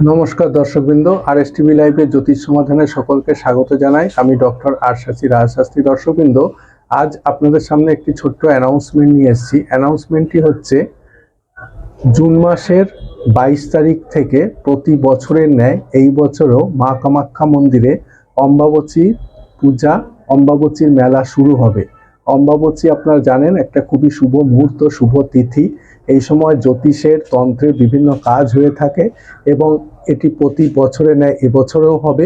নমস্কার দর্শকবৃন্দ, RSTV লাইভে জ্যোতিষ সমাধানে সকলকে স্বাগত জানাই। আমি ডক্টর আর.শাস্ত্রী রাজশাস্ত্রী। দর্শকবৃন্দ, আজ আপনাদের সামনে একটি ছোট্ট অ্যানাউন্সমেন্ট নিয়ে এসেছি। অ্যানাউন্সমেন্টটি হচ্ছে জুন মাসের 22 তারিখ থেকে প্রতি বছরের ন্যায় এই বছরও মা কামাখ্যা মন্দিরে অম্বাবচী পূজা, অম্বাবচীর মেলা শুরু হবে। অম্বাবচী আপনারা জানেন একটা খুবই শুভ মুহূর্ত, শুভ তিথি। এই সময় জ্যোতিষের তন্ত্রের বিভিন্ন কাজ হয়ে থাকে এবং এটি প্রতি বছরে ন্যায় এবছরেও হবে।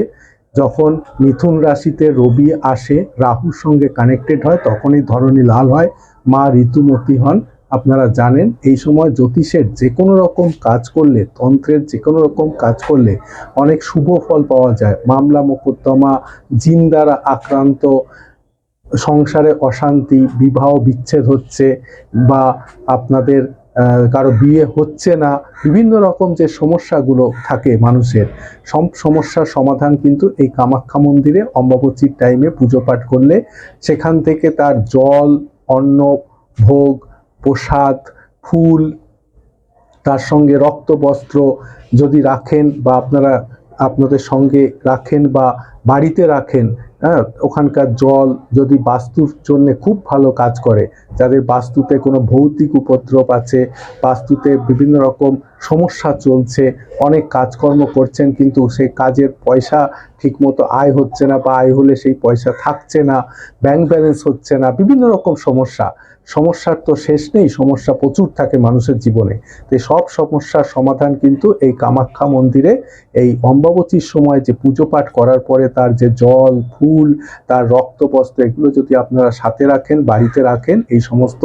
যখন মিথুন রাশিতে রবি আসে, রাহুর সঙ্গে কানেক্টেড হয়, তখনই ধরণী লাল হয়, মা ঋতুমতী হন। আপনারা জানেন এই সময় জ্যোতিষের যে কোনো রকম কাজ করলে, তন্ত্রের যে কোনো রকম কাজ করলে অনেক শুভ ফল পাওয়া যায়। মামলা মোকদ্দমা, জিন দ্বারা আক্রান্ত, সংসারে অশান্তি, বিবাহ বিচ্ছেদ হচ্ছে বা আপনাদের কারো বিয়ে হচ্ছে না, বিভিন্ন রকম যে সমস্যাগুলো থাকে মানুষের, সব সমস্যার সমাধান কিন্তু এই কামাখ্যা মন্দিরে অম্বাবচীর টাইমে পুজো পাঠ করলে সেখান থেকে তার জল, অন্ন, ভোগ, প্রসাদ, ফুল, তার সঙ্গে রক্ত বস্ত্র যদি রাখেন বা আপনাদের সঙ্গে রাখেন বা বাড়িতে রাখেন, ওখানকার জল যদি বাস্তুর জন্য খুব ভালো কাজ করে, যাদের বাস্তুতে কোনো ভৌতিক উপদ্রব আছে, বাস্তুতে বিভিন্ন রকম সমস্যা চলছে, অনেক কাজকর্ম করছেন কিন্তু সেই কাজের পয়সা ঠিকমতো আয় হচ্ছে না বা আয় হলে সেই পয়সা থাকছে না, ব্যাংক ব্যালেন্স হচ্ছে না, বিভিন্ন রকম সমস্যার তো শেষ নেই, সমস্যা প্রচুর থাকে মানুষের জীবনে। তো সব সমস্যার সমাধান কিন্তু এই কামাখ্যা মন্দিরে এই অম্বাবচীর সময় যে পুজো পাঠ করার পরে তার যে জল, ফুল, তার রক্তবস্ত্র, এগুলো যদি আপনারা সাথে রাখেন, বাড়িতে রাখেন, এই সমস্ত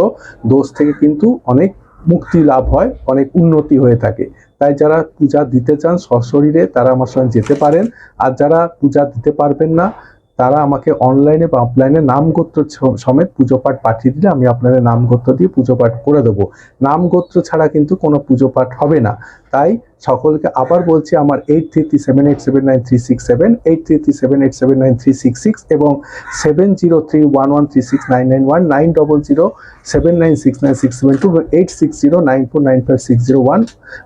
দোষ থেকে কিন্তু অনেক মুক্তি লাভ হয়, অনেক উন্নতি হয়ে থাকে। তাই যারা পূজা দিতে চান সশরীরে তারা আমার সঙ্গে যেতে পারেন। আর যারা পূজা দিতে পারবেন না তারা আমাকে অনলাইনে বা অফলাইনে নামগোত্র সমেত পুজো পাঠ পাঠিয়ে দিলে আমি আপনাদের নামগোত্র দিয়ে পুজো পাঠ করে দেবো। নামগোত্র ছাড়া কিন্তু কোনো পুজো পাঠ হবে না। তাই সকলকে আবার বলছি, আমার 8337879367, 8337879366 এবং 7031136991, 9007969672, 8609495601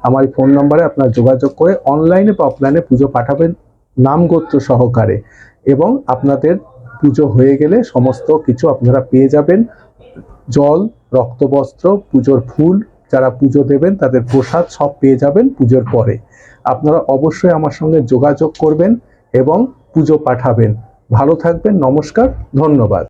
আমার এই ফোন নম্বরে আপনারা যোগাযোগ করে অনলাইনে বা অফলাইনে পুজো পাঠাবেন নামগোত্র সহকারে, এবং আপনাদের পুজো হয়ে গেলে সমস্ত কিছু আপনারা পেয়ে যাবেন। জল, রক্তবস্ত্র, পুজোর ফুল, যারা পুজো দেবেন তাদের প্রসাদ সব পেয়ে যাবেন পুজোর পরে। আপনারা অবশ্যই আমার সঙ্গে যোগাযোগ করবেন এবং পুজো পাঠাবেন। ভালো থাকবেন, নমস্কার, ধন্যবাদ।